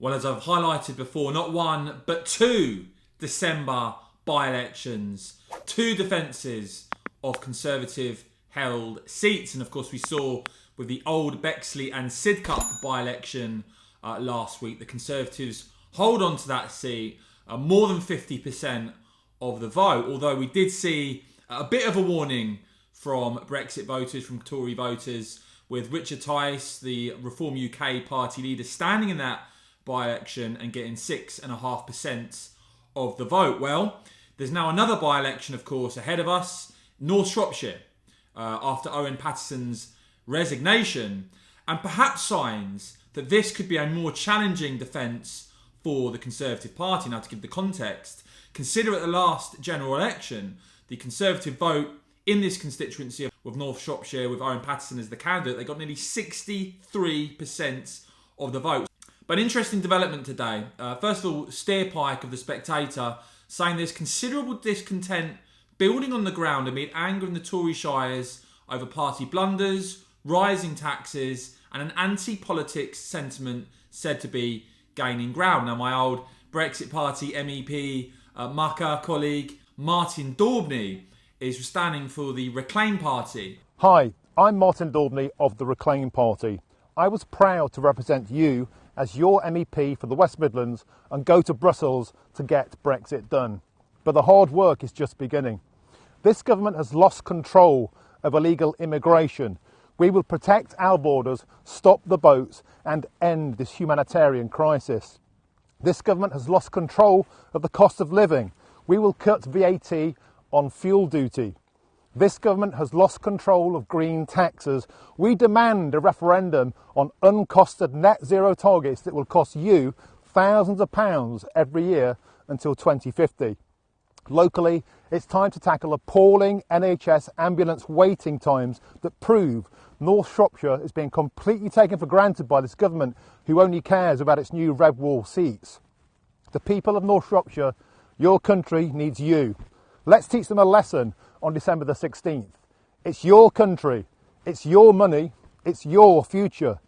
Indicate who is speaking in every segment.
Speaker 1: Well, as I've highlighted before, not one, but two December by-elections. Two defences of Conservative-held seats. And of course, we saw with the Old Bexley and Sidcup by-election last week, the Conservatives hold on to that seat, more than 50% of the vote. Although we did see a bit of a warning from Brexit voters, from Tory voters, with Richard Tice, the Reform UK party leader, standing in that by-election and getting 6.5% of the vote. Well, there's now another by-election, of course, ahead of us, North Shropshire, after Owen Paterson's resignation, and perhaps signs that this could be a more challenging defence for the Conservative Party. Now, to give the context, consider at the last general election, the Conservative vote in this constituency of North Shropshire with Owen Paterson as the candidate, they got nearly 63% of the vote. But an interesting development today. First of all, Steerpike of The Spectator saying there's considerable discontent building on the ground amid anger in the Tory shires over party blunders, rising taxes, and an anti-politics sentiment said to be gaining ground. Now, my old Brexit Party MEP, Mucker colleague Martin Daubney is standing for the Reclaim Party.
Speaker 2: Hi, I'm Martin Daubney of the Reclaim Party. I was proud to represent you as your MEP for the West Midlands and go to Brussels to get Brexit done. But the hard work is just beginning. This government has lost control of illegal immigration. We will protect our borders, stop the boats and end this humanitarian crisis. This government has lost control of the cost of living. We will cut VAT on fuel duty. This government has lost control of green taxes. We demand a referendum on uncosted net zero targets that will cost you thousands of pounds every year until 2050. Locally, it's time to tackle appalling NHS ambulance waiting times that prove North Shropshire is being completely taken for granted by this government, who only cares about its new red wall seats. The people of North Shropshire, your country needs you. Let's teach them a lesson on December the 16th. It's your country, it's your money, it's your future.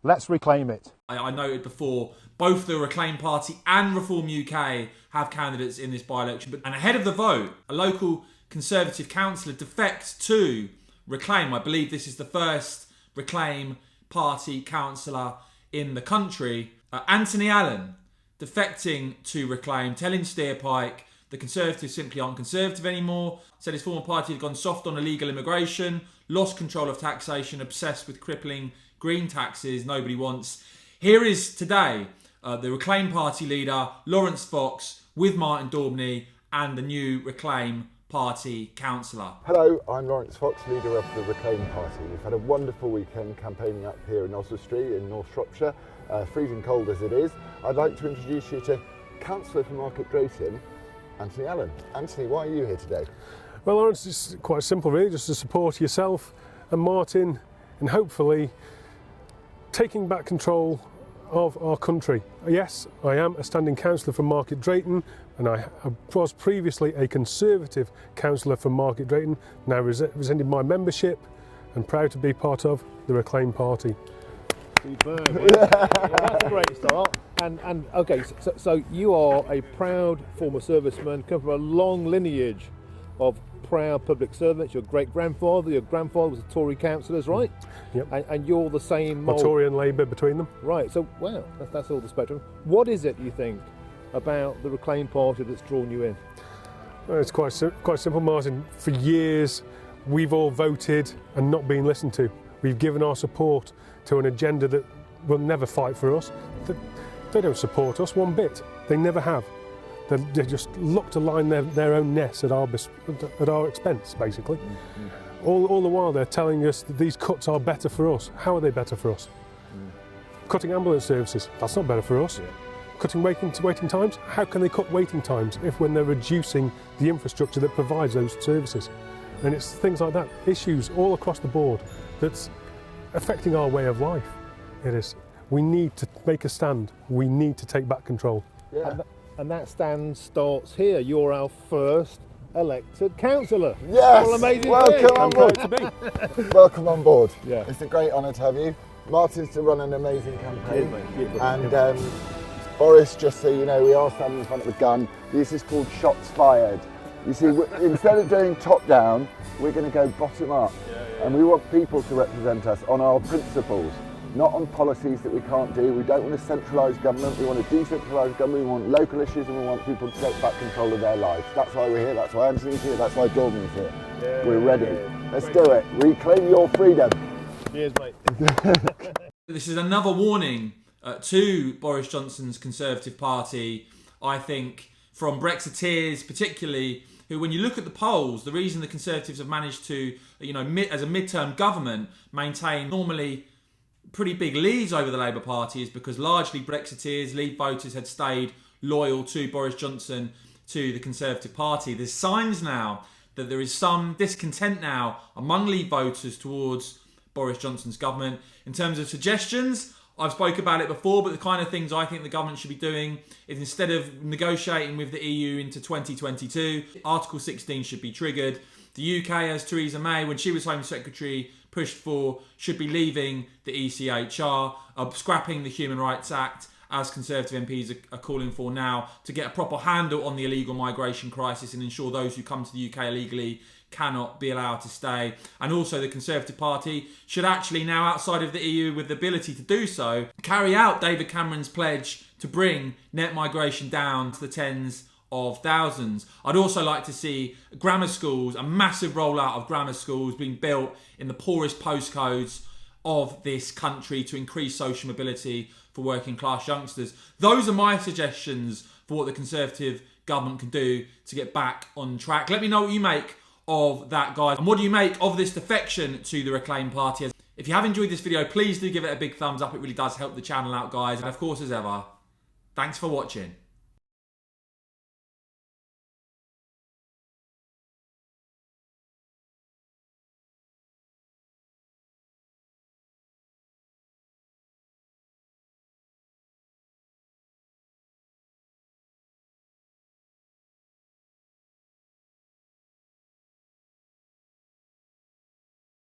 Speaker 2: Let's reclaim it.
Speaker 1: I noted before, both the Reclaim Party and Reform UK have candidates in this by-election. And ahead of the vote, a local Conservative councillor defects to Reclaim. I believe this is the first Reclaim Party councillor in the country. Anthony Allen defecting to Reclaim, telling Steerpike the Conservatives simply aren't Conservative anymore. Said his former party had gone soft on illegal immigration, lost control of taxation, obsessed with crippling green taxes nobody wants. Here is today the Reclaim Party leader, Lawrence Fox, with Martin Daubney and the new Reclaim Party councillor.
Speaker 3: Hello, I'm Lawrence Fox, leader of the Reclaim Party. We've had a wonderful weekend campaigning up here in Oswestry in North Shropshire, freezing cold as it is. I'd like to introduce you to Councillor for Market Drayton, Anthony Allen. Anthony, why are you here today?
Speaker 4: Well, Lawrence, it's quite simple really, just to support yourself and Martin and hopefully taking back control of our country. Yes, I am a standing councillor for Market Drayton and I was previously a Conservative councillor for Market Drayton, now rescinded my membership and proud to be part of the Reclaim Party.
Speaker 2: Superb. Well, that's a great start. And okay, so you are a proud former serviceman, come from a long lineage of proud public servants. Your great-grandfather, your grandfather was a Tory councillors, right?
Speaker 4: Yep.
Speaker 2: And you're the same mould.
Speaker 4: Tory and Labour between them.
Speaker 2: Right, so, wow, that's all the spectrum. What is it, you think, about the Reclaim Party that's drawn you in?
Speaker 4: Well, it's quite simple, Martin. For years, we've all voted and not been listened to. We've given our support to an agenda that will never fight for us. They don't support us one bit. They never have. They just look to line their own nests at our expense, basically. Mm-hmm. All the while they're telling us that these cuts are better for us. How are they better for us? Cutting ambulance services, that's not better for us. Yeah. Cutting waiting times, how can they cut waiting times when they're reducing the infrastructure that provides those services? And it's things like that, issues all across the board that's affecting our way of life. It is. We need to make a stand. We need to take back control.
Speaker 2: Yeah. And that stand starts here. You're our first elected councillor.
Speaker 3: Yes!
Speaker 2: What an amazing
Speaker 3: Welcome on board.
Speaker 2: to be.
Speaker 3: Welcome on board.
Speaker 2: Yeah.
Speaker 3: It's a great honour to have you. Martin's to run an amazing campaign. And Boris, just so you know, we are standing in front of a gun. This is called shots fired. You see, instead of doing top down, we're going to go bottom up. And we want people to represent us on our principles, not on policies that we can't do. We don't want a centralised government, we want a decentralised government, we want local issues, and we want people to take back control of their lives. That's why we're here, that's why Anthony's here, that's why Dorman's here. We're ready. Let's do it. Reclaim your freedom.
Speaker 2: Cheers, mate.
Speaker 1: This is another warning to Boris Johnson's Conservative Party, I think, from Brexiteers particularly, who, when you look at the polls, the reason the Conservatives have managed to, as a mid-term government, maintain normally pretty big leads over the Labour Party is because largely Brexiteers, Leave voters had stayed loyal to Boris Johnson, to the Conservative Party. There's signs now that there is some discontent now among Leave voters towards Boris Johnson's government. In terms of suggestions, I've spoke about it before, but the kind of things I think the government should be doing is, instead of negotiating with the EU into 2022, Article 16 should be triggered. The UK, as Theresa May, when she was Home Secretary, pushed for, should be leaving the ECHR, scrapping the Human Rights Act, as Conservative MPs are calling for now, to get a proper handle on the illegal migration crisis and ensure those who come to the UK illegally cannot be allowed to stay. And also the Conservative Party should actually now, outside of the EU with the ability to do so, carry out David Cameron's pledge to bring net migration down to the tens of thousands. I'd also like to see grammar schools, a massive rollout of grammar schools being built in the poorest postcodes of this country to increase social mobility for working class youngsters. Those are my suggestions for what the Conservative government can do to get back on track. Let me know what you make of that, guys. And what do you make of this defection to the Reclaim Party? If you have enjoyed this video, please do give it a big thumbs up. It really does help the channel out, guys. And of course, as ever, thanks for watching.